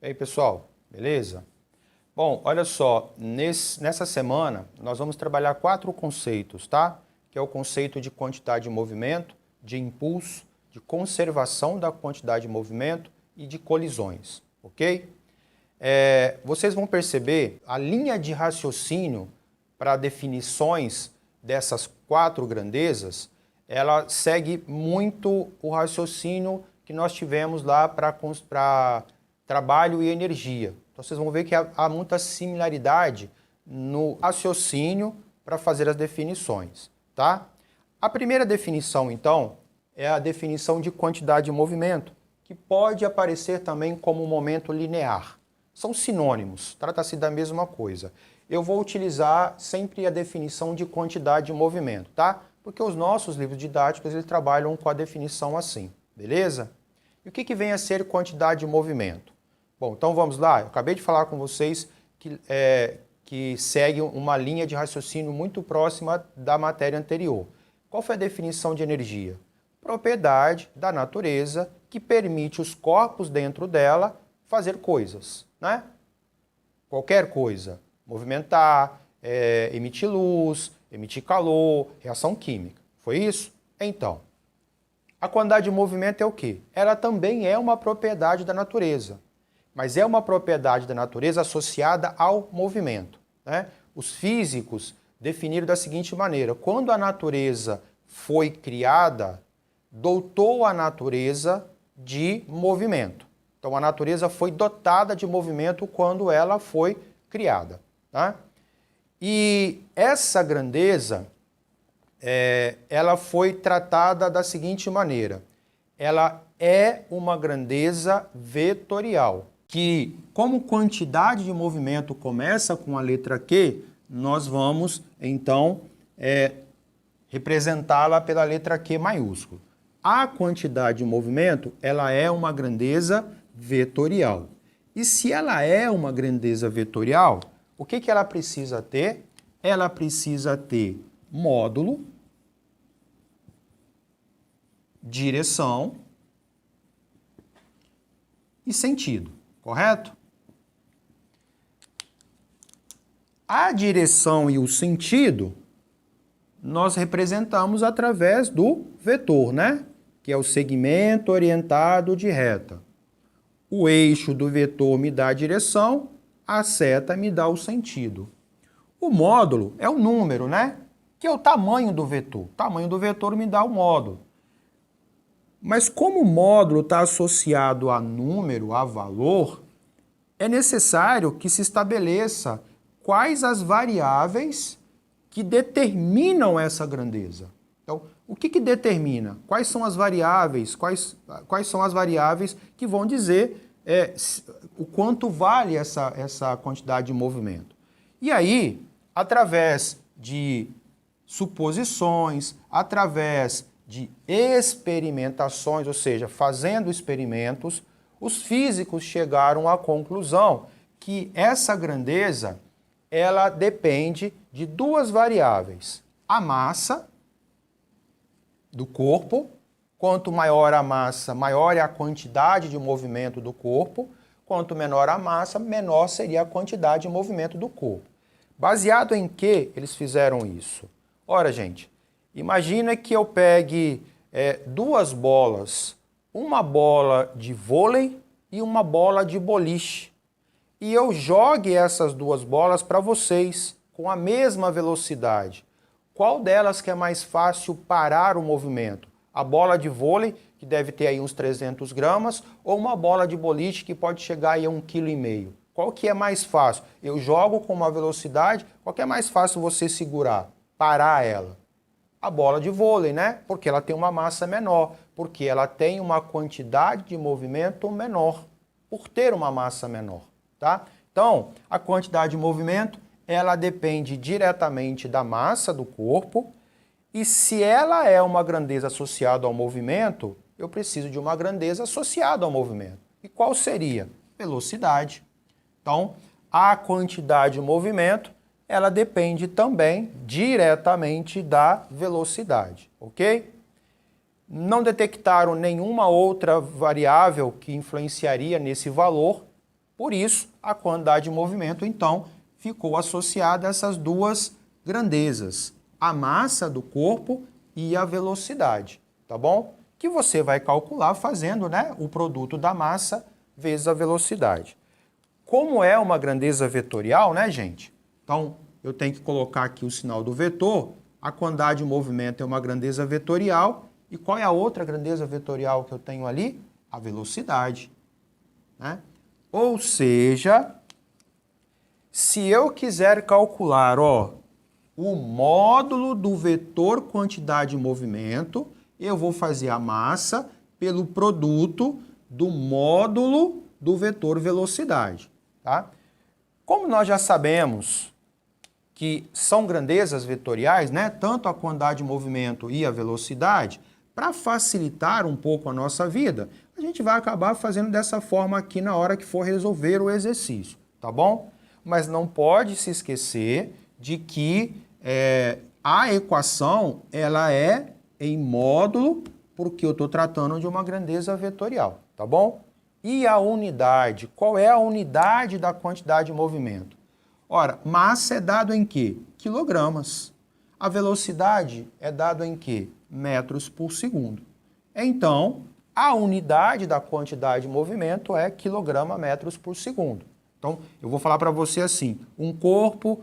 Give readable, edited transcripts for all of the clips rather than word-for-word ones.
aí, pessoal, beleza? Bom, olha só, nessa semana nós vamos trabalhar 4 conceitos, tá? Que é o conceito de quantidade de movimento, de impulso, de conservação da quantidade de movimento e de colisões, ok? Vocês vão perceber a linha de raciocínio para definições dessas 4 grandezas, ela segue muito o raciocínio que nós tivemos lá para trabalho e energia. Então vocês vão ver que há muita similaridade no raciocínio para fazer as definições, tá? A primeira definição, então, é a definição de quantidade de movimento, que pode aparecer também como momento linear. São sinônimos, trata-se da mesma coisa. Eu vou utilizar sempre a definição de quantidade de movimento, tá? Porque os nossos livros didáticos eles trabalham com a definição assim, beleza? E o que vem a ser quantidade de movimento? Bom, então vamos lá. Eu acabei de falar com vocês que segue uma linha de raciocínio muito próxima da matéria anterior. Qual foi a definição de energia? Propriedade da natureza que permite os corpos dentro dela fazer coisas, né? Qualquer coisa. Movimentar, emitir luz, emitir calor, reação química. Foi isso? Então, a quantidade de movimento é o quê? Ela também é uma propriedade da natureza, mas é uma propriedade da natureza associada ao movimento, né? Os físicos definiram da seguinte maneira: quando a natureza foi criada, dotou a natureza de movimento. Então a natureza foi dotada de movimento quando ela foi criada, tá? E essa grandeza, ela foi tratada da seguinte maneira: ela é uma grandeza vetorial, que como quantidade de movimento começa com a letra Q, nós vamos então representá-la pela letra Q maiúsculo. A quantidade de movimento, ela é uma grandeza vetorial. E se ela é uma grandeza vetorial, o que ela precisa ter? Ela precisa ter módulo, direção e sentido, correto? A direção e o sentido nós representamos através do vetor, né? Que é o segmento orientado de reta. O eixo do vetor me dá a direção, a seta me dá o sentido. O módulo é o número, né? Que é o tamanho do vetor. O tamanho do vetor me dá o módulo. Mas como o módulo está associado a número, a valor, é necessário que se estabeleça quais as variáveis que determinam essa grandeza. Então, o que determina? Quais são as variáveis? Quais são as variáveis que vão dizer o quanto vale essa quantidade de movimento? E aí, através de suposições, através de experimentações, ou seja, fazendo experimentos, os físicos chegaram à conclusão que essa grandeza ela depende de 2 variáveis: a massa do corpo. Quanto maior a massa, maior é a quantidade de movimento do corpo. Quanto menor a massa, menor seria a quantidade de movimento do corpo. Baseado em que eles fizeram isso? Ora, gente, imagina que eu pegue 2 bolas, uma bola de vôlei e uma bola de boliche, e eu jogue essas 2 bolas para vocês com a mesma velocidade. Qual delas que é mais fácil parar o movimento? A bola de vôlei, que deve ter aí uns 300 gramas, ou uma bola de boliche que pode chegar aí a 1,5 kg? Qual que é mais fácil? Eu jogo com uma velocidade, qual que é mais fácil você segurar, parar ela? A bola de vôlei, né? Porque ela tem uma massa menor, porque ela tem uma quantidade de movimento menor, por ter uma massa menor, tá? Então, a quantidade de movimento, ela depende diretamente da massa do corpo, e se ela é uma grandeza associada ao movimento, eu preciso de uma grandeza associada ao movimento. E qual seria? Velocidade. Então, a quantidade de movimento, ela depende também diretamente da velocidade, ok? Não detectaram nenhuma outra variável que influenciaria nesse valor, Por isso, a quantidade de movimento, então, ficou associada a essas duas grandezas, a massa do corpo e a velocidade, tá bom? Que você vai calcular fazendo, né, o produto da massa vezes a velocidade. Como é uma grandeza vetorial, né, gente? Então, eu tenho que colocar aqui o sinal do vetor. A quantidade de movimento é uma grandeza vetorial. E qual é a outra grandeza vetorial que eu tenho ali? A velocidade, né? Ou seja, se eu quiser calcular, ó, o módulo do vetor quantidade de movimento, eu vou fazer a massa pelo produto do módulo do vetor velocidade, tá? Como nós já sabemos que são grandezas vetoriais, né, tanto a quantidade de movimento e a velocidade, para facilitar um pouco a nossa vida, a gente vai acabar fazendo dessa forma aqui na hora que for resolver o exercício, tá bom? Mas não pode se esquecer de que a equação ela é em módulo, porque eu estou tratando de uma grandeza vetorial, tá bom? E a unidade? Qual é a unidade da quantidade de movimento? Ora, massa é dado em quê? Quilogramas. A velocidade é dado em quê? Metros por segundo. Então, a unidade da quantidade de movimento é quilograma metros por segundo. Então, eu vou falar para você assim, um corpo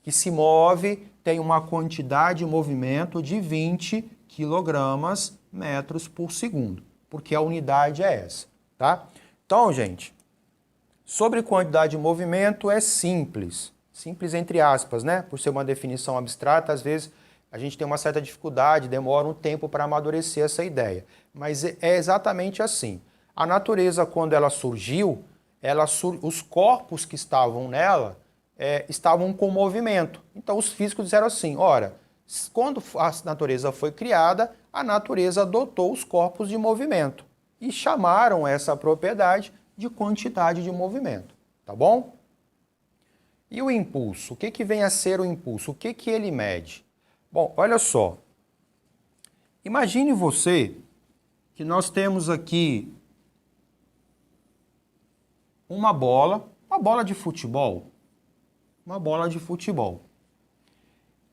que se move tem uma quantidade de movimento de 20 quilogramas metros por segundo, porque a unidade é essa, tá? Então, gente, sobre quantidade de movimento é simples. Simples entre aspas, né? Por ser uma definição abstrata, às vezes a gente tem uma certa dificuldade, demora um tempo para amadurecer essa ideia. Mas é exatamente assim. A natureza, quando ela surgiu, os corpos que estavam nela estavam com movimento. Então os físicos disseram assim, ora, quando a natureza foi criada, a natureza adotou os corpos de movimento e chamaram essa propriedade de quantidade de movimento, tá bom? E o impulso? O que vem a ser o impulso? O que ele mede? Bom, olha só. Imagine você que nós temos aqui uma bola de futebol. Uma bola de futebol.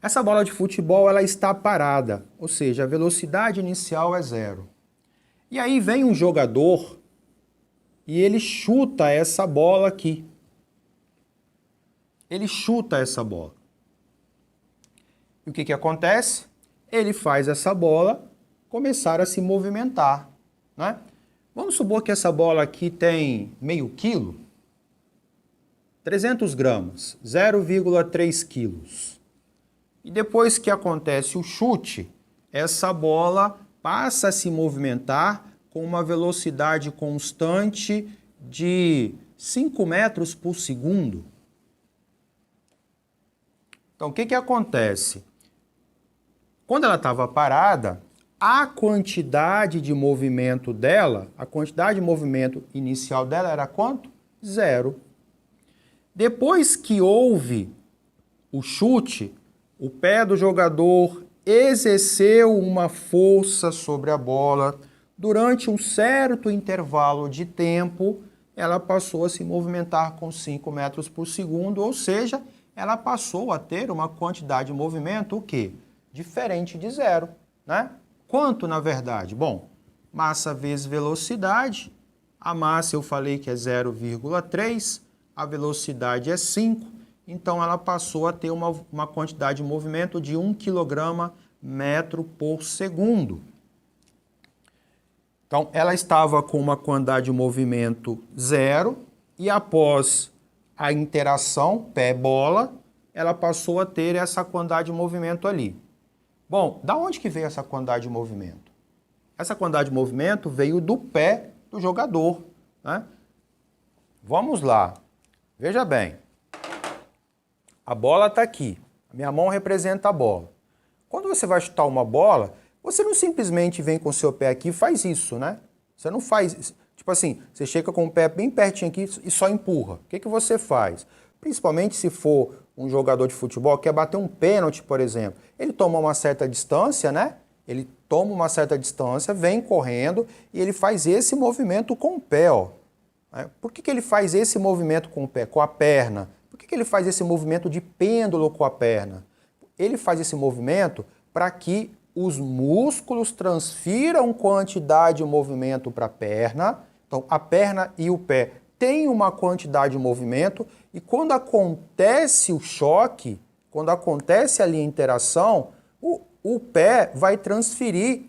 Essa bola de futebol ela está parada, ou seja, a velocidade inicial é zero. E aí vem um jogador e ele chuta essa bola aqui. Ele chuta essa bola. E o que acontece? Ele faz essa bola começar a se movimentar, né? Vamos supor que essa bola aqui tem meio quilo, 300 gramas, 0,3 quilos. E depois que acontece o chute, essa bola passa a se movimentar com uma velocidade constante de 5 metros por segundo. Então, o que acontece? Quando ela estava parada, a quantidade de movimento dela, a quantidade de movimento inicial dela era quanto? Zero. Depois que houve o chute, o pé do jogador exerceu uma força sobre a bola. Durante um certo intervalo de tempo, ela passou a se movimentar com 5 metros por segundo, ou seja, ela passou a ter uma quantidade de movimento, o quê? Diferente de zero, né? Quanto, na verdade? Bom, massa vezes velocidade. A massa eu falei que é 0,3, a velocidade é 5, então ela passou a ter uma quantidade de movimento de 1 kg metro por segundo. Então, ela estava com uma quantidade de movimento zero e após a interação pé-bola, ela passou a ter essa quantidade de movimento ali. Bom, da onde que veio essa quantidade de movimento? Essa quantidade de movimento veio do pé do jogador, né? Vamos lá. Veja bem. A bola está aqui. A minha mão representa a bola. Quando você vai chutar uma bola, você não simplesmente vem com o seu pé aqui e faz isso, né? Você não faz... Tipo assim, você chega com o pé bem pertinho aqui e só empurra. O que você faz? Principalmente se for um jogador de futebol que quer bater um pênalti, por exemplo. Ele toma uma certa distância, né? Ele toma uma certa distância, vem correndo e ele faz esse movimento com o pé, ó. Né? Por que ele faz esse movimento com o pé, com a perna? Por que ele faz esse movimento de pêndulo com a perna? Ele faz esse movimento para que os músculos transfiram quantidade de movimento para a perna. Então, a perna e o pé têm uma quantidade de movimento e quando acontece o choque, quando acontece ali a interação, o pé vai transferir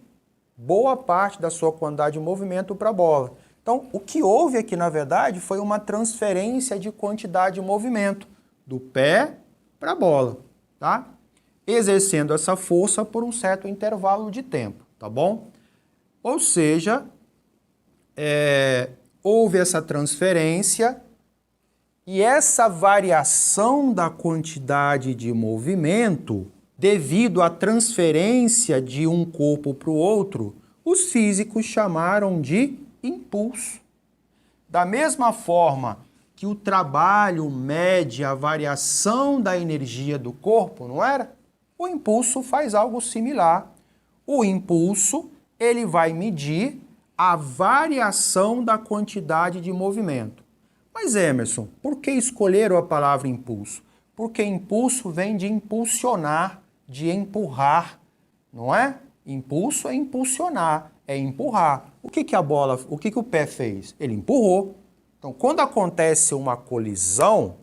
boa parte da sua quantidade de movimento para a bola. Então, o que houve aqui, na verdade, foi uma transferência de quantidade de movimento do pé para a bola, tá? Exercendo essa força por um certo intervalo de tempo, tá bom? Ou seja, houve essa transferência e essa variação da quantidade de movimento devido à transferência de um corpo para o outro, os físicos chamaram de impulso. Da mesma forma que o trabalho mede a variação da energia do corpo, não era? O impulso faz algo similar. O impulso, ele vai medir a variação da quantidade de movimento. Mas Emerson, por que escolheram a palavra impulso? Porque impulso vem de impulsionar, de empurrar, não é? Impulso é impulsionar, é empurrar. O que o pé fez? Ele empurrou. Então, quando acontece uma colisão,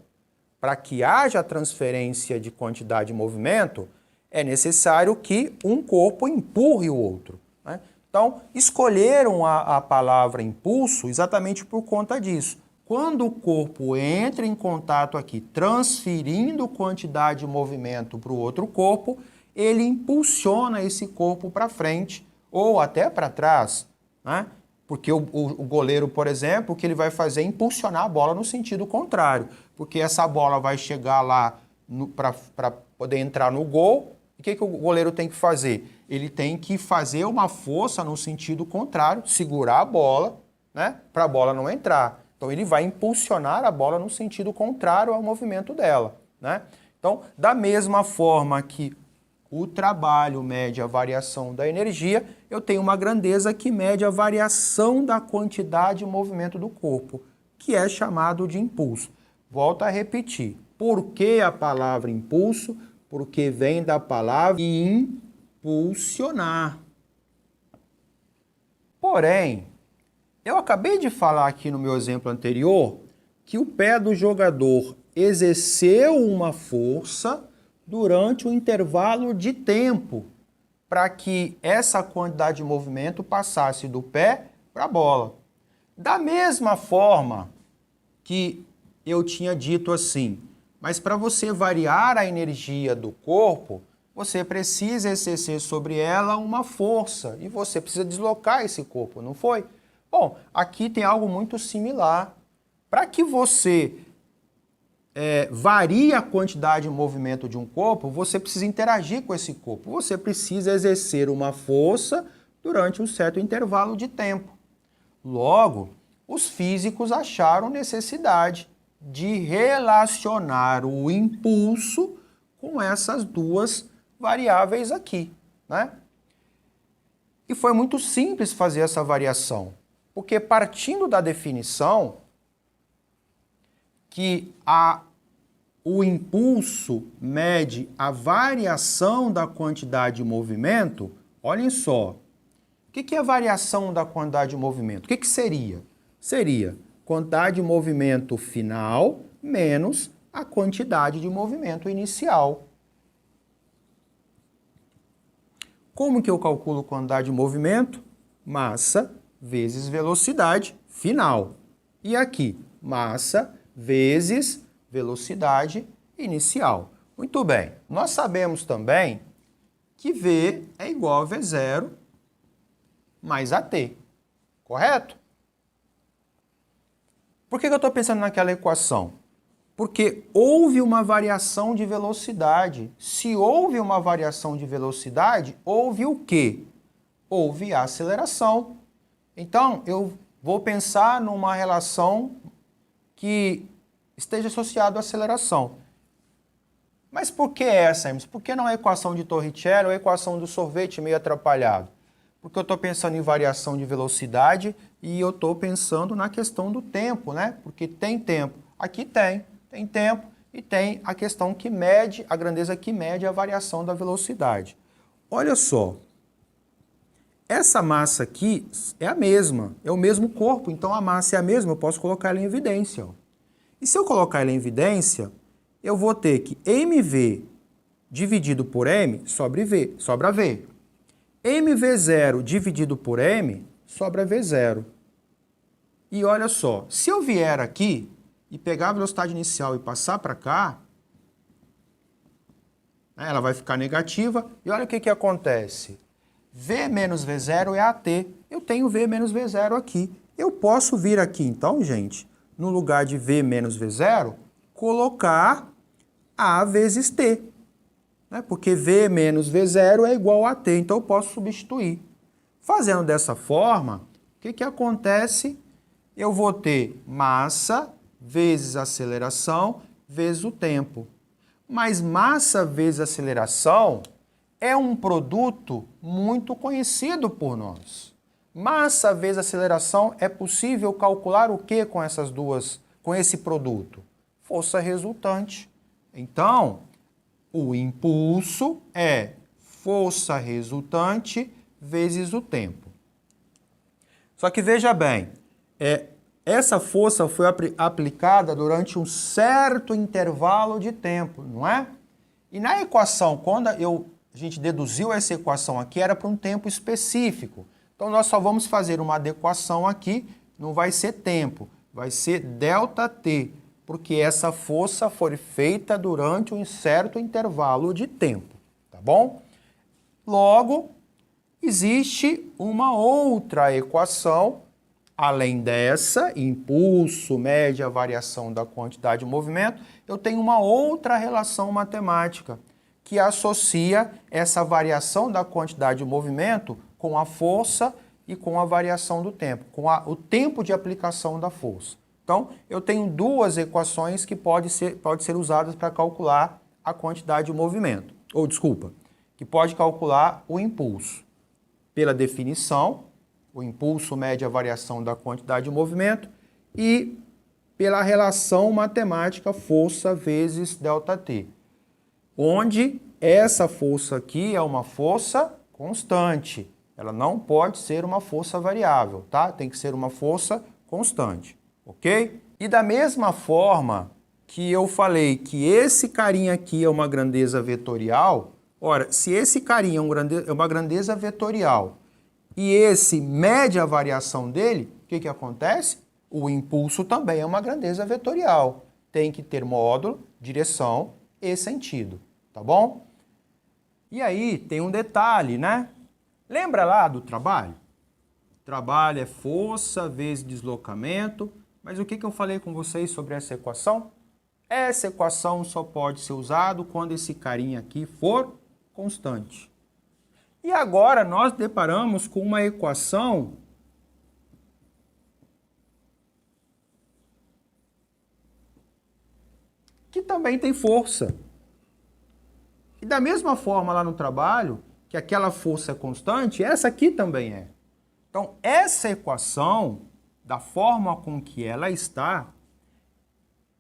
para que haja transferência de quantidade de movimento, é necessário que um corpo empurre o outro, né? Então, escolheram a palavra impulso exatamente por conta disso. Quando o corpo entra em contato aqui, transferindo quantidade de movimento para o outro corpo, ele impulsiona esse corpo para frente ou até para trás, né? Porque o goleiro, por exemplo, o que ele vai fazer é impulsionar a bola no sentido contrário, porque essa bola vai chegar lá para poder entrar no gol. O que o goleiro tem que fazer? Ele tem que fazer uma força no sentido contrário, segurar a bola, né, para a bola não entrar. Então ele vai impulsionar a bola no sentido contrário ao movimento dela, né? Então, da mesma forma que o trabalho mede a variação da energia, eu tenho uma grandeza que mede a variação da quantidade de movimento do corpo, que é chamado de impulso. Volto a repetir. Por que a palavra impulso? Porque vem da palavra impulsionar. Porém, eu acabei de falar aqui no meu exemplo anterior que o pé do jogador exerceu uma força durante um intervalo de tempo para que essa quantidade de movimento passasse do pé para a bola. Da mesma forma que eu tinha dito assim, mas para você variar a energia do corpo, você precisa exercer sobre ela uma força e você precisa deslocar esse corpo, não foi? Bom, aqui tem algo muito similar. Para que você varie a quantidade de movimento de um corpo, você precisa interagir com esse corpo. Você precisa exercer uma força durante um certo intervalo de tempo. Logo, os físicos acharam necessidade de relacionar o impulso com essas duas variáveis aqui, né? E foi muito simples fazer essa variação, porque partindo da definição que o impulso mede a variação da quantidade de movimento, olhem só, o que é a variação da quantidade de movimento? O que seria? Seria quantidade de movimento final menos a quantidade de movimento inicial. Como que eu calculo quantidade de movimento? Massa vezes velocidade final. E aqui, massa vezes velocidade inicial. Muito bem. Nós sabemos também que V é igual a V0 mais AT. Correto? Por que eu estou pensando naquela equação? Porque houve uma variação de velocidade. Se houve uma variação de velocidade, houve o quê? Houve a aceleração. Então, eu vou pensar numa relação que esteja associada à aceleração. Mas por que essa, Emerson? Por que não a equação de Torricelli ou a equação do sorvete meio atrapalhado? Porque eu estou pensando em variação de velocidade e eu estou pensando na questão do tempo, né? Porque tem tempo. Aqui tem tempo e tem a questão que mede, a grandeza que mede a variação da velocidade. Olha só, essa massa aqui é a mesma, é o mesmo corpo, então a massa é a mesma, eu posso colocar ela em evidência. Ó. E se eu colocar ela em evidência, eu vou ter que mv dividido por m sobra v. mv0 dividido por m sobra v0. E olha só, se eu vier aqui e pegar a velocidade inicial e passar para cá, ela vai ficar negativa. E olha o que acontece. V menos V0 é AT. Eu tenho V menos V0 aqui. Eu posso vir aqui, então, gente, no lugar de V menos V0, colocar A vezes T. Né? Porque V menos V0 é igual a T, então eu posso substituir. Fazendo dessa forma, o que acontece? Eu vou ter massa vezes aceleração vezes o tempo. Mas massa vezes aceleração é um produto muito conhecido por nós. Massa vezes aceleração, é possível calcular o que com essas duas, com esse produto? Força resultante. Então, o impulso é força resultante vezes o tempo. Só que veja bem, essa força foi aplicada durante um certo intervalo de tempo, não é? E na equação, quando a gente deduziu essa equação aqui, era para um tempo específico. Então, nós só vamos fazer uma adequação aqui, não vai ser tempo, vai ser ΔT, porque essa força foi feita durante um certo intervalo de tempo, tá bom? Logo, existe uma outra equação, além dessa, impulso, média, variação da quantidade de movimento, eu tenho uma outra relação matemática que associa essa variação da quantidade de movimento com a força e com a variação do tempo, com o tempo de aplicação da força. Então, eu tenho duas equações que podem ser usadas para calcular a quantidade de movimento. Ou, desculpa, que pode calcular o impulso. Pela definição, o impulso mede a variação da quantidade de movimento e pela relação matemática força vezes ΔT, onde essa força aqui é uma força constante. Ela não pode ser uma força variável, tá? Tem que ser uma força constante, ok? E da mesma forma que eu falei que esse carinha aqui é uma grandeza vetorial, ora, se esse carinha é uma grandeza vetorial e esse mede a variação dele, o que acontece? O impulso também é uma grandeza vetorial. Tem que ter módulo, direção e sentido, tá bom? E aí tem um detalhe, né? Lembra lá do trabalho? Trabalho é força vezes deslocamento, mas o que eu falei com vocês sobre essa equação? Essa equação só pode ser usada quando esse carinha aqui for constante. E agora nós deparamos com uma equação que também tem força. E da mesma forma lá no trabalho, que aquela força é constante, essa aqui também é. Então, essa equação, da forma com que ela está,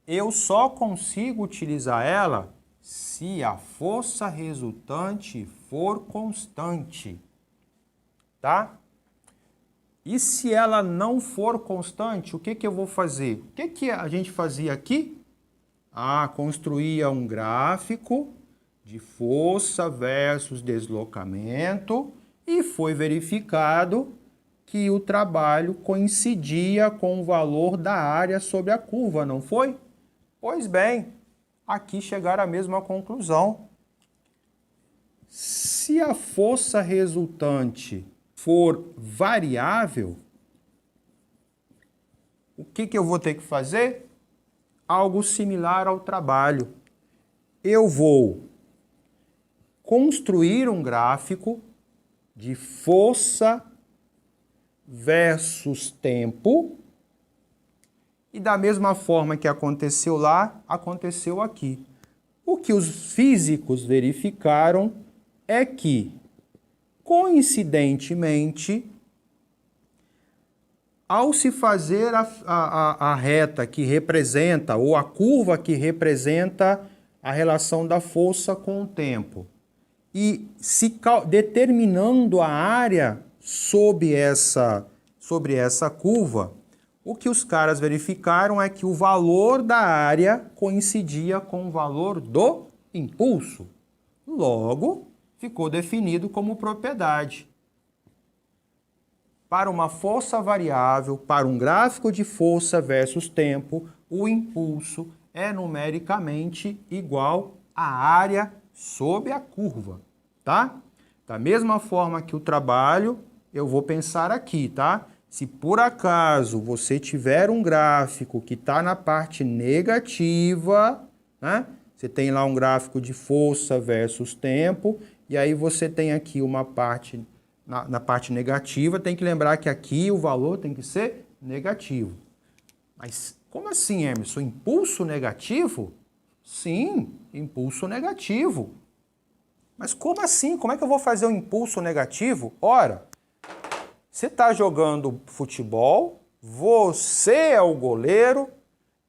eu só consigo utilizar ela se a força resultante for constante, tá? E se ela não for constante, o que eu vou fazer? O que a gente fazia aqui? Construía um gráfico de força versus deslocamento e foi verificado que o trabalho coincidia com o valor da área sobre a curva, não foi? Pois bem, aqui chegaram à mesma conclusão. Se a força resultante for variável, o que eu vou ter que fazer? Algo similar ao trabalho. Eu vou construir um gráfico de força versus tempo e da mesma forma que aconteceu lá, aconteceu aqui. O que os físicos verificaram é que Coincidentemente, ao se fazer a reta que representa, ou a curva que representa a relação da força com o tempo, e se determinando a área sobre essa curva, o que os caras verificaram é que o valor da área coincidia com o valor do impulso. Logo, ficou definido como propriedade. Para uma força variável, para um gráfico de força versus tempo, o impulso é numericamente igual à área sobre a curva, tá? Da mesma forma que o trabalho, eu vou pensar aqui, tá? Se por acaso você tiver um gráfico que está na parte negativa, né? Você tem lá um gráfico de força versus tempo, e aí você tem aqui uma parte, na parte negativa, tem que lembrar que aqui o valor tem que ser negativo. Mas como assim, Emerson? Impulso negativo? Sim, impulso negativo. Mas como assim? Como é que eu vou fazer o impulso negativo? Ora, você está jogando futebol, você é o goleiro,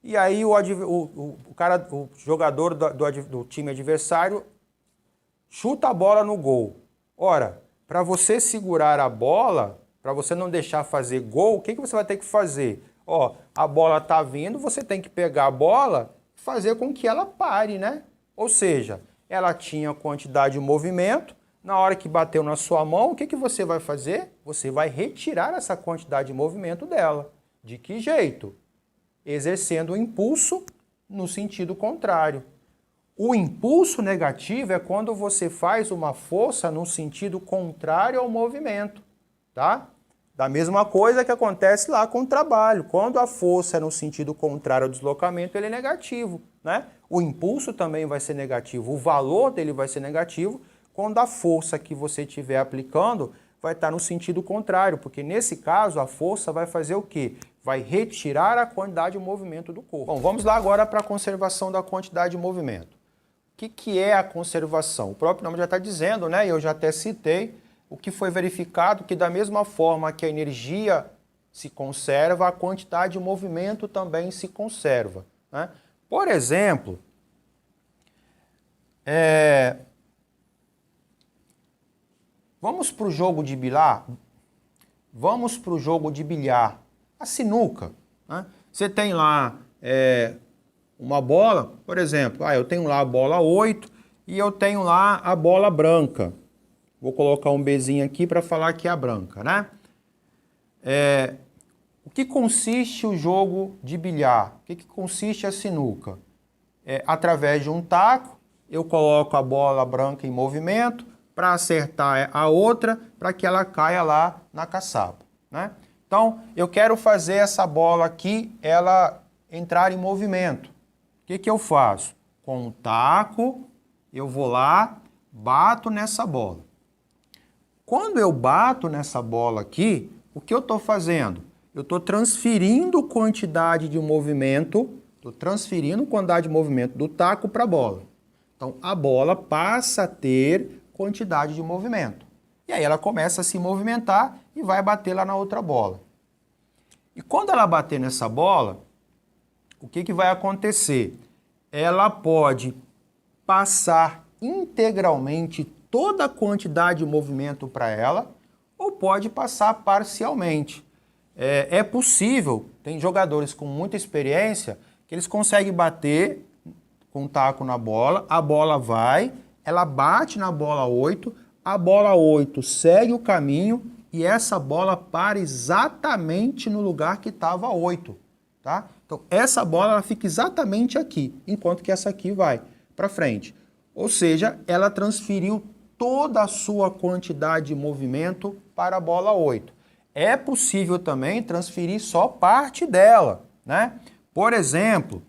e aí o jogador do time adversário chuta a bola no gol. Ora, para você segurar a bola, para você não deixar fazer gol, o que você vai ter que fazer? Ó, a bola está vindo, você tem que pegar a bola e fazer com que ela pare, né? Ou seja, ela tinha quantidade de movimento, na hora que bateu na sua mão, o que você vai fazer? Você vai retirar essa quantidade de movimento dela. De que jeito? Exercendo o impulso no sentido contrário. O impulso negativo é quando você faz uma força no sentido contrário ao movimento, tá? Da mesma coisa que acontece lá com o trabalho. Quando a força é no sentido contrário ao deslocamento, ele é negativo, né? O impulso também vai ser negativo, o valor dele vai ser negativo quando a força que você estiver aplicando vai estar no sentido contrário, porque nesse caso a força vai fazer o quê? Vai retirar a quantidade de movimento do corpo. Bom, vamos lá agora para a conservação da quantidade de movimento. O que é a conservação? O próprio nome já está dizendo, né? Eu já até citei o que foi verificado, que da mesma forma que a energia se conserva, a quantidade de movimento também se conserva, né? Por exemplo, vamos para o jogo de bilhar? Vamos para o jogo de bilhar. A sinuca, né? Você tem lá uma bola, por exemplo, eu tenho lá a bola 8 e eu tenho lá a bola branca. Vou colocar um Bzinho aqui para falar que é a branca, né? O que consiste o jogo de bilhar? O que consiste a sinuca? Através de um taco, eu coloco a bola branca em movimento para acertar a outra, para que ela caia lá na caçapa, né? Então, eu quero fazer essa bola aqui, ela entrar em movimento. O que eu faço? Com o taco, eu vou lá, bato nessa bola. Quando eu bato nessa bola aqui, o que eu estou fazendo? Eu estou transferindo quantidade de movimento, do taco para a bola. Então, a bola passa a ter quantidade de movimento. E aí ela começa a se movimentar e vai bater lá na outra bola. E quando ela bater nessa bola, o que vai acontecer? Ela pode passar integralmente toda a quantidade de movimento para ela, ou pode passar parcialmente. É possível, tem jogadores com muita experiência, que eles conseguem bater com o taco na bola, a bola vai, ela bate na bola 8, a bola 8 segue o caminho e essa bola para exatamente no lugar que estava 8, tá? Então, essa bola ela fica exatamente aqui, enquanto que essa aqui vai para frente. Ou seja, ela transferiu toda a sua quantidade de movimento para a bola 8. É possível também transferir só parte dela, né? Por exemplo,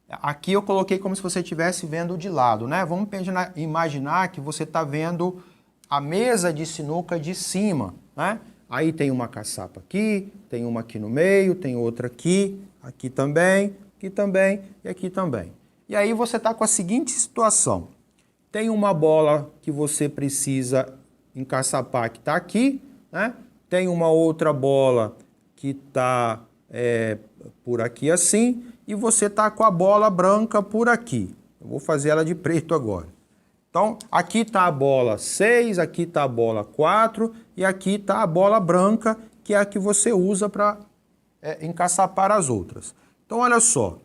aqui eu coloquei como se você estivesse vendo de lado, né? Vamos imaginar que você está vendo a mesa de sinuca de cima, né? Aí tem uma caçapa aqui, tem uma aqui no meio, tem outra aqui também e aqui também. E aí você está com a seguinte situação. Tem uma bola que você precisa encaçapar que está aqui, né? Tem uma outra bola que está por aqui assim, e você está com a bola branca por aqui. Eu vou fazer ela de preto agora. Então, aqui está a bola 6, aqui está a bola 4 e aqui está a bola branca, que é a que você usa para encaçapar as outras. Então, olha só,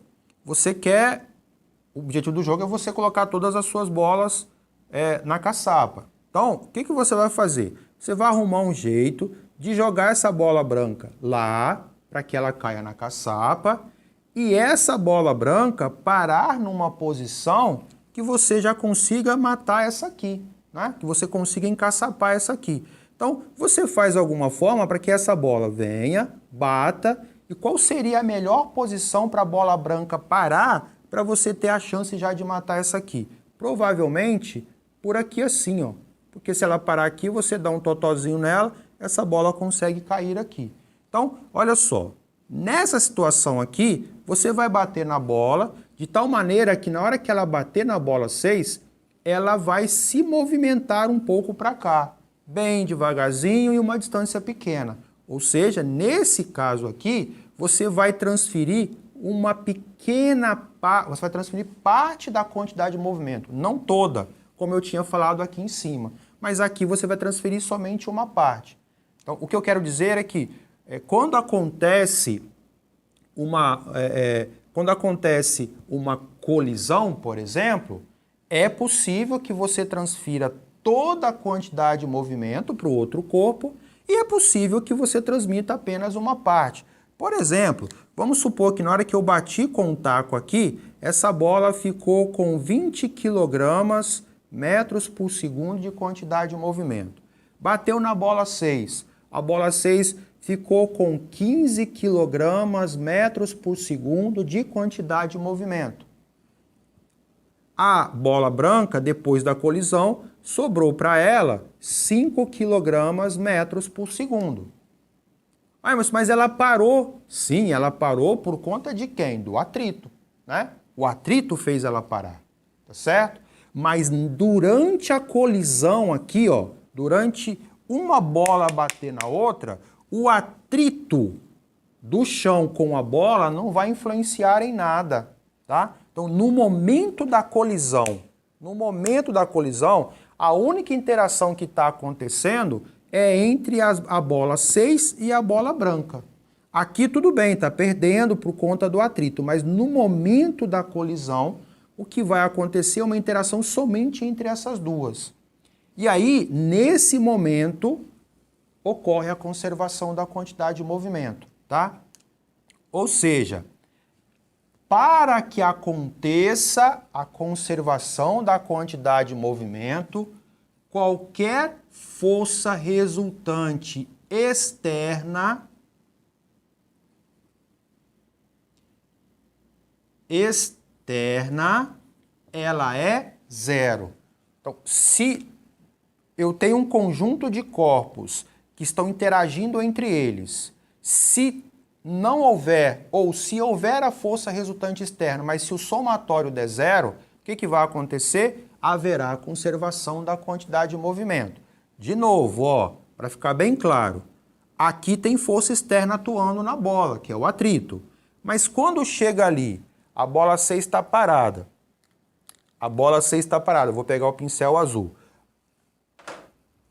o objetivo do jogo é você colocar todas as suas bolas na caçapa. Então, o que você vai fazer? Você vai arrumar um jeito de jogar essa bola branca lá, para que ela caia na caçapa, e essa bola branca parar numa posição que você já consiga matar essa aqui, né? Que você consiga encaçapar essa aqui. Então, você faz alguma forma para que essa bola venha, bata, e qual seria a melhor posição para a bola branca parar para você ter a chance já de matar essa aqui? Provavelmente por aqui assim, ó. Porque se ela parar aqui, você dá um totozinho nela, essa bola consegue cair aqui. Então, olha só, nessa situação aqui, você vai bater na bola de tal maneira que na hora que ela bater na bola 6, ela vai se movimentar um pouco para cá, bem devagarzinho e uma distância pequena. Ou seja, nesse caso aqui, você vai transferir uma pequena parte, você vai transferir parte da quantidade de movimento, não toda, como eu tinha falado aqui em cima. Mas aqui você vai transferir somente uma parte. Então, o que eu quero dizer é que quando acontece uma colisão, por exemplo, é possível que você transfira toda a quantidade de movimento para o outro corpo e é possível que você transmita apenas uma parte. Por exemplo, vamos supor que na hora que eu bati com um taco aqui, essa bola ficou com 20 kg metros por segundo de quantidade de movimento. Bateu na bola 6. A bola 6 ficou com 15 kg metros por segundo de quantidade de movimento. A bola branca, depois da colisão, sobrou para ela 5 kg metros por segundo. Ah, mas ela parou. Sim, ela parou por conta de quem? Do atrito, né? O atrito fez ela parar, tá certo? Mas durante a colisão aqui, ó, durante uma bola bater na outra, o atrito do chão com a bola não vai influenciar em nada, tá? Então, no momento da colisão, a única interação que está acontecendo é entre a bola 6 e a bola branca. Aqui tudo bem, está perdendo por conta do atrito, mas no momento da colisão, o que vai acontecer é uma interação somente entre essas duas. E aí, nesse momento, ocorre a conservação da quantidade de movimento, tá? Ou seja, para que aconteça a conservação da quantidade de movimento, qualquer força resultante externa ela é zero. Então, se eu tenho um conjunto de corpos que estão interagindo entre eles, se não houver, ou se houver a força resultante externa, mas se o somatório der zero, o que vai acontecer? Haverá conservação da quantidade de movimento. De novo, ó, para ficar bem claro, aqui tem força externa atuando na bola, que é o atrito. Mas quando chega ali, a bola 6 está parada. Eu vou pegar o pincel azul.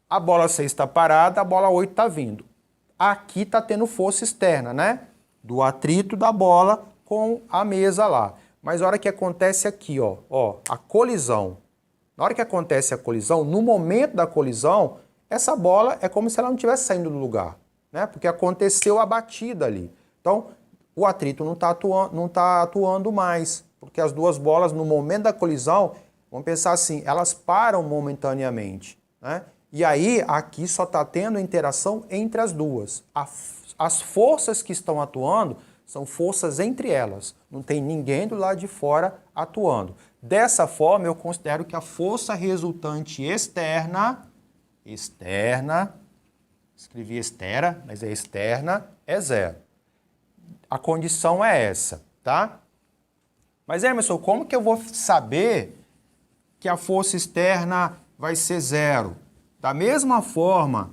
A bola 6 está parada, a bola 8 está vindo. Aqui está tendo força externa, né? Do atrito da bola com a mesa lá. Mas a hora que acontece aqui, ó, a colisão. Na hora que acontece a colisão, no momento da colisão, essa bola é como se ela não estivesse saindo do lugar, né? Porque aconteceu a batida ali. Então, o atrito não está atuando mais, porque as duas bolas, no momento da colisão, vamos pensar assim, elas param momentaneamente, né? E aí, aqui só está tendo interação entre as duas. As forças que estão atuando são forças entre elas. Não tem ninguém do lado de fora atuando. Dessa forma, eu considero que a força resultante externa, escrevi externa, mas é externa, é zero. A condição é essa, tá? Mas, Emerson, como que eu vou saber que a força externa vai ser zero? Da mesma forma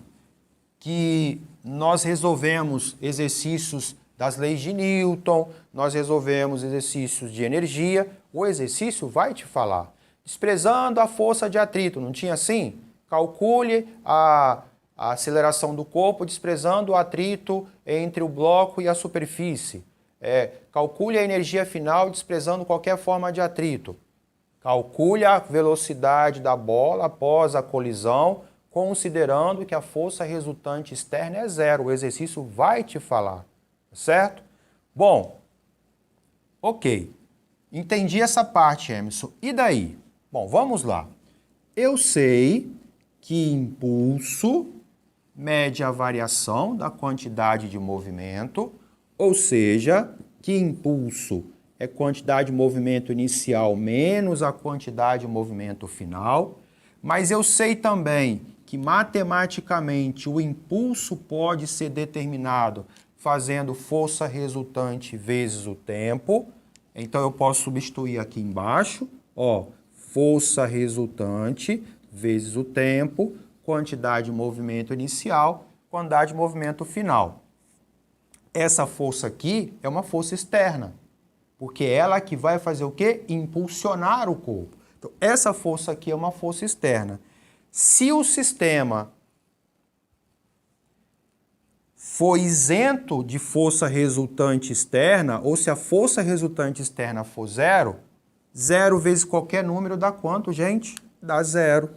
que nós resolvemos exercícios das leis de Newton, nós resolvemos exercícios de energia, o exercício vai te falar. Desprezando a força de atrito, não tinha assim? Calcule a aceleração do corpo desprezando o atrito entre o bloco e a superfície. Calcule a energia final desprezando qualquer forma de atrito. Calcule a velocidade da bola após a colisão, considerando que a força resultante externa é zero. O exercício vai te falar, certo? Bom, ok. Entendi essa parte, Emerson. E daí? Bom, vamos lá. Eu sei que impulso mede a variação da quantidade de movimento, ou seja, que impulso é quantidade de movimento inicial menos a quantidade de movimento final, mas eu sei também que matematicamente o impulso pode ser determinado fazendo força resultante vezes o tempo. Então eu posso substituir aqui embaixo, ó, força resultante vezes o tempo, quantidade de movimento inicial, quantidade de movimento final. Essa força aqui é uma força externa, porque é ela que vai fazer o quê? Impulsionar o corpo. Então, essa força aqui é uma força externa. Se o sistema for isento de força resultante externa, ou se a força resultante externa for zero, zero vezes qualquer número dá quanto, gente? Dá zero.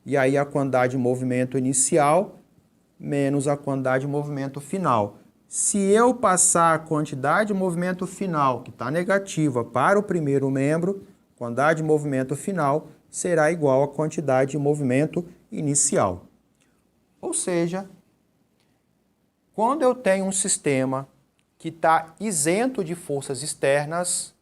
E aí a quantidade de movimento inicial menos a quantidade de movimento final. Se eu passar a quantidade de movimento final, que está negativa, para o primeiro membro, a quantidade de movimento final será igual à quantidade de movimento inicial. Ou seja, quando eu tenho um sistema que está isento de forças externas,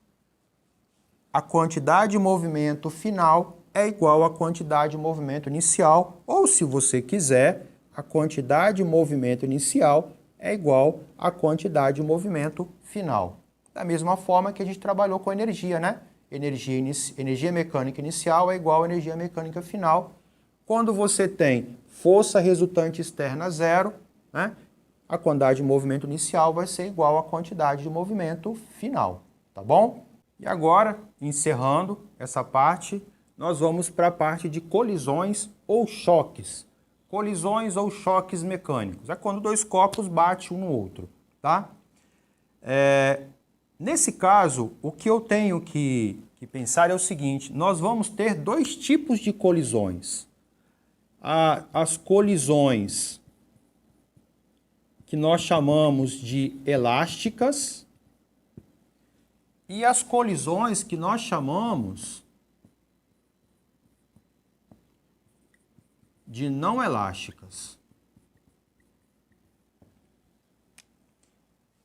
a quantidade de movimento final é igual à quantidade de movimento inicial, ou se você quiser, a quantidade de movimento inicial é igual à quantidade de movimento final. Da mesma forma que a gente trabalhou com energia, né? Energia mecânica inicial é igual à energia mecânica final. Quando você tem força resultante externa zero, né? A quantidade de movimento inicial vai ser igual à quantidade de movimento final, tá bom? E agora, encerrando essa parte, nós vamos para a parte de colisões ou choques. Colisões ou choques mecânicos. É quando dois corpos batem um no outro, tá? Nesse caso, o que eu tenho que pensar é o seguinte, nós vamos ter dois tipos de colisões. As colisões que nós chamamos de elásticas e as colisões que nós chamamos de não elásticas.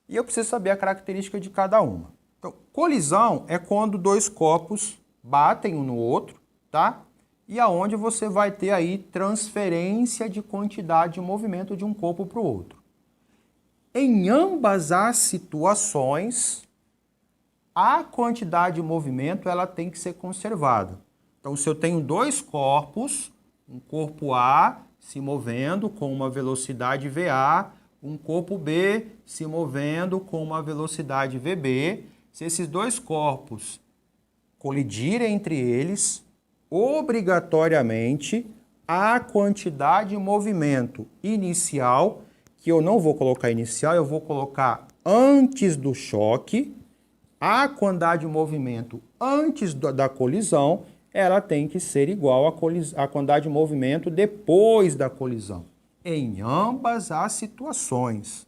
E eu preciso saber a característica de cada uma. Então, colisão é quando dois corpos batem um no outro, tá? E aonde você vai ter aí transferência de quantidade de movimento de um corpo para o outro. Em ambas as situações, a quantidade de movimento ela tem que ser conservada. Então, se eu tenho dois corpos, um corpo A se movendo com uma velocidade VA, um corpo B se movendo com uma velocidade VB, se esses dois corpos colidirem entre eles, obrigatoriamente a quantidade de movimento inicial, que eu não vou colocar inicial, eu vou colocar antes do choque, a quantidade de movimento antes da colisão, ela tem que ser igual à quantidade de movimento depois da colisão, em ambas as situações.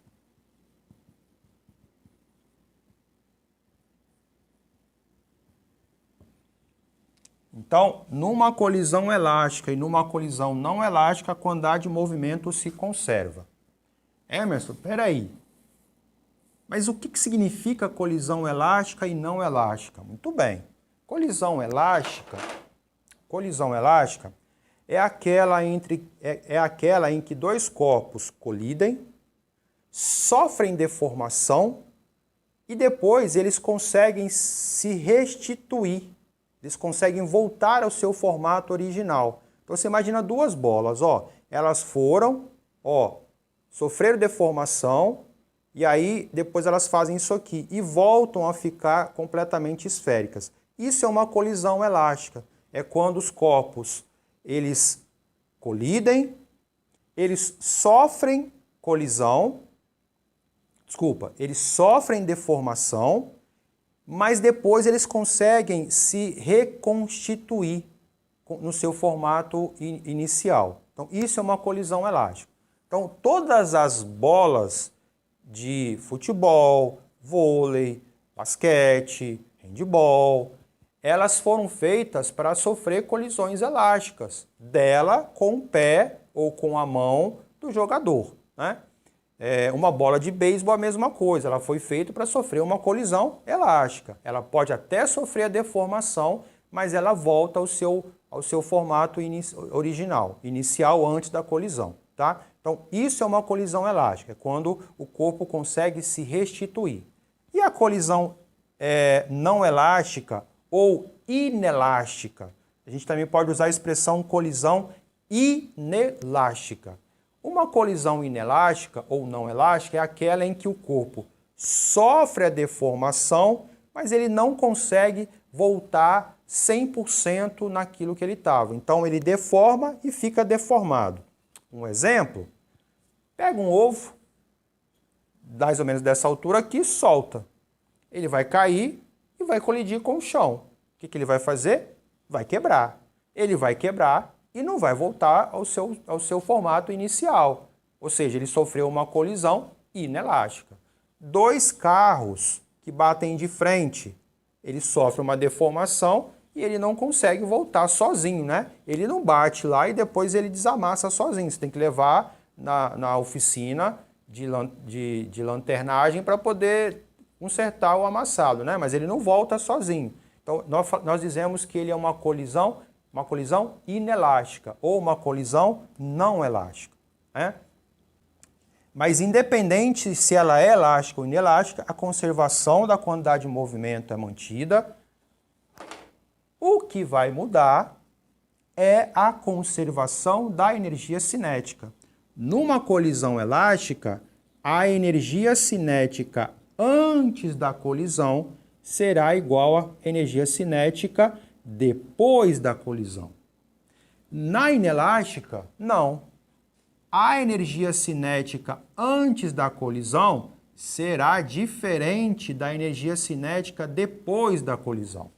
Então, numa colisão elástica e numa colisão não elástica, a quantidade de movimento se conserva. Emerson, peraí. Mas o que significa colisão elástica e não elástica? Muito bem. Colisão elástica é aquela em que dois corpos colidem, sofrem deformação e depois eles conseguem se restituir. Eles conseguem voltar ao seu formato original. Então você imagina duas bolas, ó, elas foram, ó, sofreram deformação e aí depois elas fazem isso aqui e voltam a ficar completamente esféricas. Isso é uma colisão elástica. É quando os corpos, eles colidem, eles sofrem colisão, eles sofrem deformação, mas depois eles conseguem se reconstituir no seu formato inicial. Então, isso é uma colisão elástica. Então, todas as bolas de futebol, vôlei, basquete, handebol, elas foram feitas para sofrer colisões elásticas dela com o pé ou com a mão do jogador, né? Uma bola de beisebol é a mesma coisa, ela foi feita para sofrer uma colisão elástica. Ela pode até sofrer a deformação, mas ela volta ao seu formato original, inicial antes da colisão, tá? Então, isso é uma colisão elástica, é quando o corpo consegue se restituir. E a colisão não elástica ou inelástica? A gente também pode usar a expressão colisão inelástica. Uma colisão inelástica ou não elástica é aquela em que o corpo sofre a deformação, mas ele não consegue voltar 100% naquilo que ele estava. Então ele deforma e fica deformado. Um exemplo, pega um ovo, mais ou menos dessa altura aqui, solta. Ele vai cair e vai colidir com o chão. O que ele vai fazer? Vai quebrar. Ele vai quebrar e não vai voltar ao seu formato inicial. Ou seja, ele sofreu uma colisão inelástica. Dois carros que batem de frente, ele sofre uma deformação e ele não consegue voltar sozinho, né? Ele não bate lá e depois ele desamassa sozinho. Você tem que levar na oficina de lanternagem para poder consertar o amassado, né? Mas ele não volta sozinho. Então, nós dizemos que ele é uma colisão inelástica ou uma colisão não elástica, né? Mas independente se ela é elástica ou inelástica, a conservação da quantidade de movimento é mantida. O que vai mudar é a conservação da energia cinética. Numa colisão elástica, a energia cinética antes da colisão será igual à energia cinética depois da colisão. Na inelástica, não. A energia cinética antes da colisão será diferente da energia cinética depois da colisão.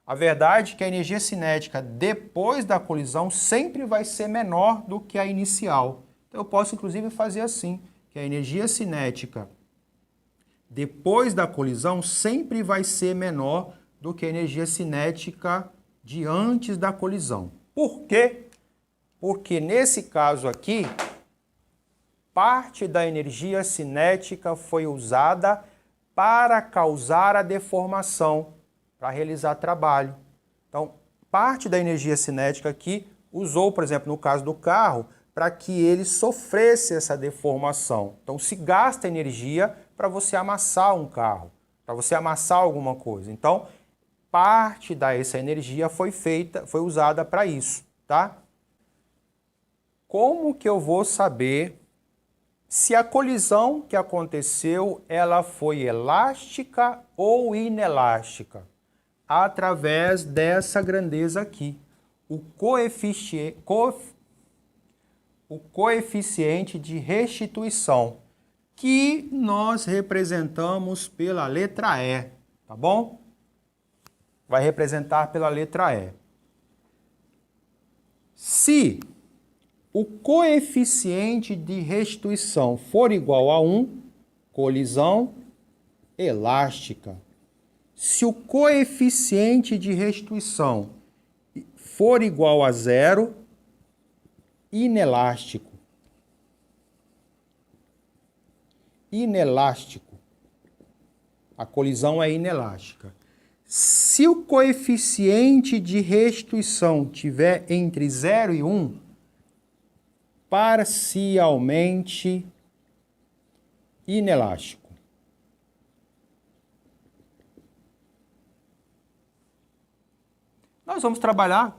A verdade é que a energia cinética depois da colisão sempre vai ser menor do que a inicial. Então eu posso inclusive fazer assim, que a energia cinética depois da colisão sempre vai ser menor do que a energia cinética de antes da colisão. Por quê? Porque nesse caso aqui, parte da energia cinética foi usada para causar a deformação, para realizar trabalho. Então, parte da energia cinética aqui usou, por exemplo, no caso do carro, para que ele sofresse essa deformação. Então, se gasta energia para você amassar um carro, para você amassar alguma coisa. Então, parte dessa energia foi usada para isso, tá? Como que eu vou saber se a colisão que aconteceu, ela foi elástica ou inelástica? Através dessa grandeza aqui, o coeficiente de restituição, que nós representamos pela letra E, tá bom? Vai representar pela letra E. Se o coeficiente de restituição for igual a 1, colisão elástica. Se o coeficiente de restituição for igual a 0, inelástico. Inelástico. A colisão é inelástica. Se o coeficiente de restituição tiver entre 0 e 1, parcialmente inelástico. Nós vamos trabalhar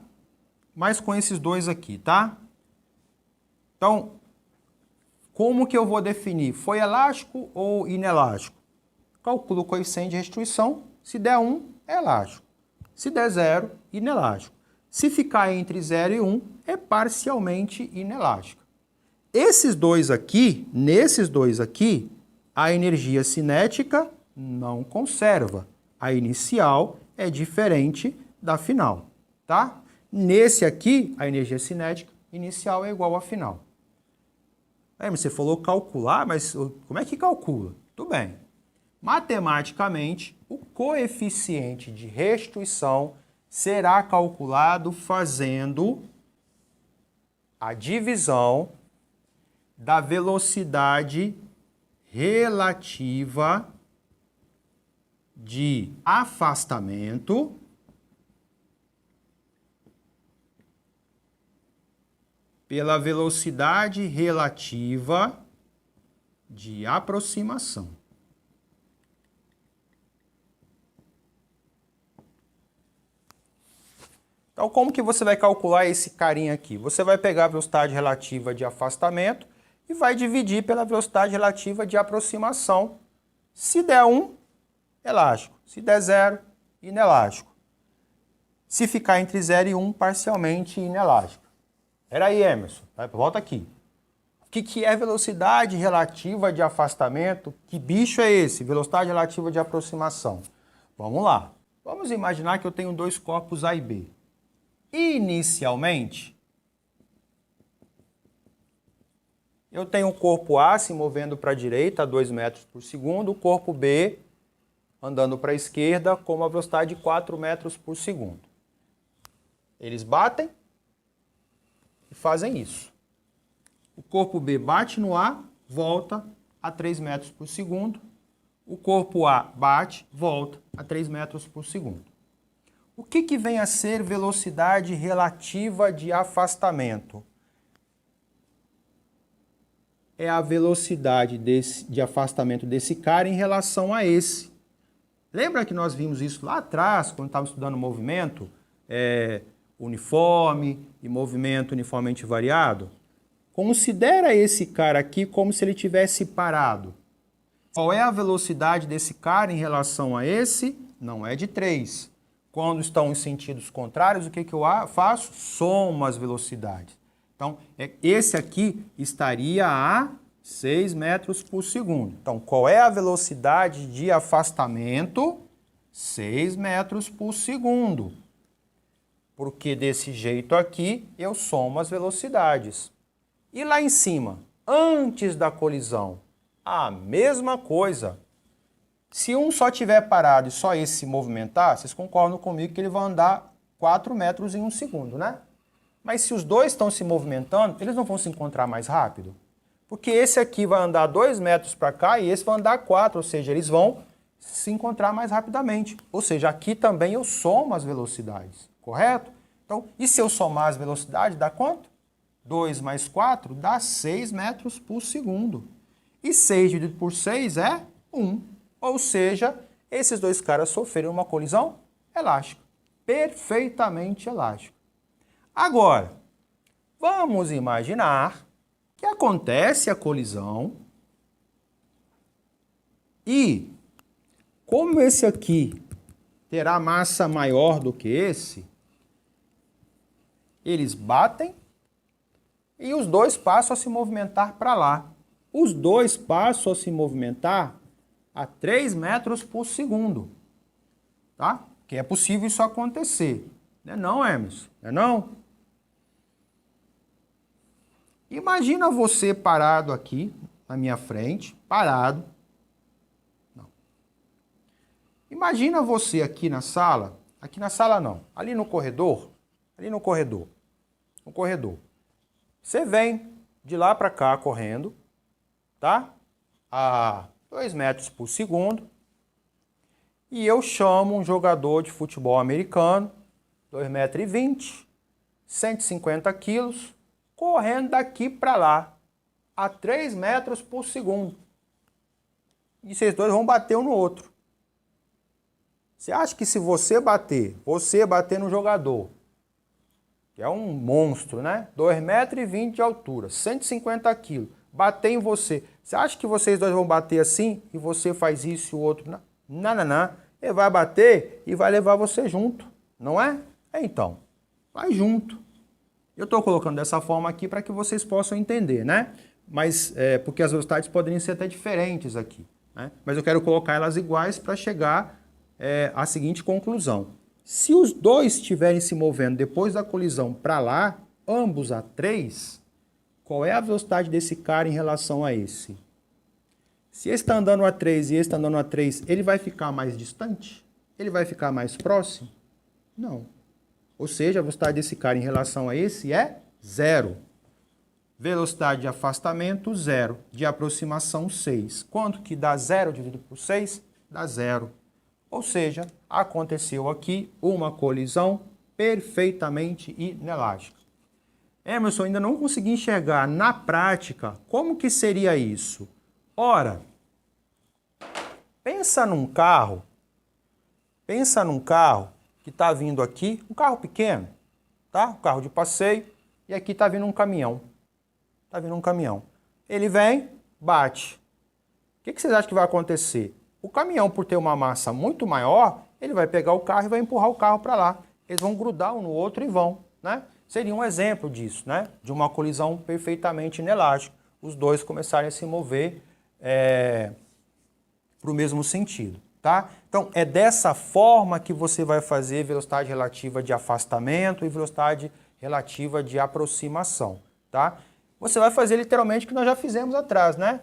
mas com esses dois aqui, tá? Então, como que eu vou definir? Foi elástico ou inelástico? Calculo o coeficiente de restituição. Se der 1, é elástico. Se der 0, inelástico. Se ficar entre 0 e 1, é parcialmente inelástico. Nesses dois aqui, a energia cinética não conserva. A inicial é diferente da final, tá? Nesse aqui, a energia cinética inicial é igual à final. Você falou calcular, mas como é que calcula? Tudo bem. Matematicamente, o coeficiente de restituição será calculado fazendo a divisão da velocidade relativa de afastamento pela velocidade relativa de aproximação. Então, como que você vai calcular esse carinha aqui? Você vai pegar a velocidade relativa de afastamento e vai dividir pela velocidade relativa de aproximação. Se der 1, elástico. Se der 0, inelástico. Se ficar entre 0 e 1, parcialmente inelástico. Peraí, Emerson, volta aqui. O que é velocidade relativa de afastamento? Que bicho é esse? Velocidade relativa de aproximação. Vamos lá. Vamos imaginar que eu tenho dois corpos A e B. Inicialmente, eu tenho o corpo A se movendo para a direita a 2 metros por segundo, o corpo B andando para a esquerda com uma velocidade de 4 metros por segundo. Eles batem e fazem isso. O corpo B bate no A, volta a 3 metros por segundo. O corpo A bate, volta a 3 metros por segundo. O que vem a ser velocidade relativa de afastamento? É a velocidade de afastamento desse cara em relação a esse. Lembra que nós vimos isso lá atrás, quando estávamos estudando movimento uniforme e movimento uniformemente variado? Considera esse cara aqui como se ele tivesse parado. Qual é a velocidade desse cara em relação a esse? Não é de 3. Quando estão em sentidos contrários, o que eu faço? Somo as velocidades. Então, esse aqui estaria a 6 metros por segundo. Então, qual é a velocidade de afastamento? 6 metros por segundo. Porque desse jeito aqui, eu somo as velocidades. E lá em cima, antes da colisão, a mesma coisa. Se um só estiver parado e só esse se movimentar, vocês concordam comigo que ele vai andar 4 metros em 1 segundo, né? Mas se os dois estão se movimentando, eles não vão se encontrar mais rápido. Porque esse aqui vai andar 2 metros para cá e esse vai andar 4, ou seja, eles vão se encontrar mais rapidamente. Ou seja, aqui também eu somo as velocidades, correto? Então, e se eu somar as velocidades, dá quanto? 2 mais 4 dá 6 metros por segundo. E 6 dividido por 6 é 1. Ou seja, esses dois caras sofreram uma colisão elástica. Perfeitamente elástica. Agora, vamos imaginar que acontece a colisão e, como esse aqui terá massa maior do que esse, eles batem e os dois passam a se movimentar para lá. Os dois passam a se movimentar a 3 metros por segundo, tá? Que é possível isso acontecer. Não é não, Emerson? Não é não? Imagina você parado aqui na minha frente, parado. Não. Imagina você aqui na sala não, ali no corredor, no corredor. Você vem de lá para cá correndo, tá? A 2 metros por segundo. E eu chamo um jogador de futebol americano, 2,20 metros, 150 quilos, correndo daqui para lá, a 3 metros por segundo. E vocês dois vão bater um no outro. Você acha que se você bater no jogador, que é um monstro, né? 2,20 m de altura, 150 kg, bater em você. Você acha que vocês dois vão bater assim e você faz isso e o outro não? Não, não, não. Ele vai bater e vai levar você junto, não é? Então, vai junto. Eu estou colocando dessa forma aqui para que vocês possam entender, né? Mas, porque as velocidades poderiam ser até diferentes aqui, né? Mas eu quero colocar elas iguais para chegar à seguinte conclusão. Se os dois estiverem se movendo depois da colisão para lá, ambos a 3, qual é a velocidade desse cara em relação a esse? Se esse está andando a 3 e esse está andando a 3, ele vai ficar mais distante? Ele vai ficar mais próximo? Não. Ou seja, a velocidade desse cara em relação a esse é 0. Velocidade de afastamento, 0. De aproximação, 6. Quanto que dá 0 dividido por 6? Dá 0. Ou seja, aconteceu aqui uma colisão perfeitamente inelástica. Emerson, ainda não consegui enxergar na prática como que seria isso. Ora, pensa num carro que está vindo aqui, um carro pequeno, tá? Um carro de passeio, e aqui está vindo um caminhão. Está vindo um caminhão. Ele vem, bate. O que vocês acham que vai acontecer? O caminhão, por ter uma massa muito maior, ele vai pegar o carro e vai empurrar o carro para lá. Eles vão grudar um no outro e vão, né? Seria um exemplo disso, né? De uma colisão perfeitamente inelástica. Os dois começarem a se mover para o mesmo sentido, tá? Então, é dessa forma que você vai fazer velocidade relativa de afastamento e velocidade relativa de aproximação, tá? Você vai fazer literalmente o que nós já fizemos atrás, né?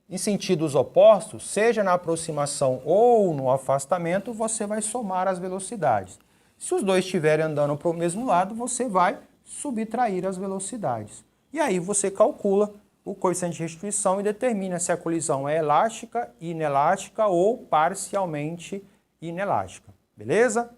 Em sentidos opostos, seja na aproximação ou no afastamento, você vai somar as velocidades. Se os dois estiverem andando para o mesmo lado, você vai subtrair as velocidades. E aí você calcula o coeficiente de restituição e determina se a colisão é elástica, inelástica ou parcialmente inelástica. Beleza?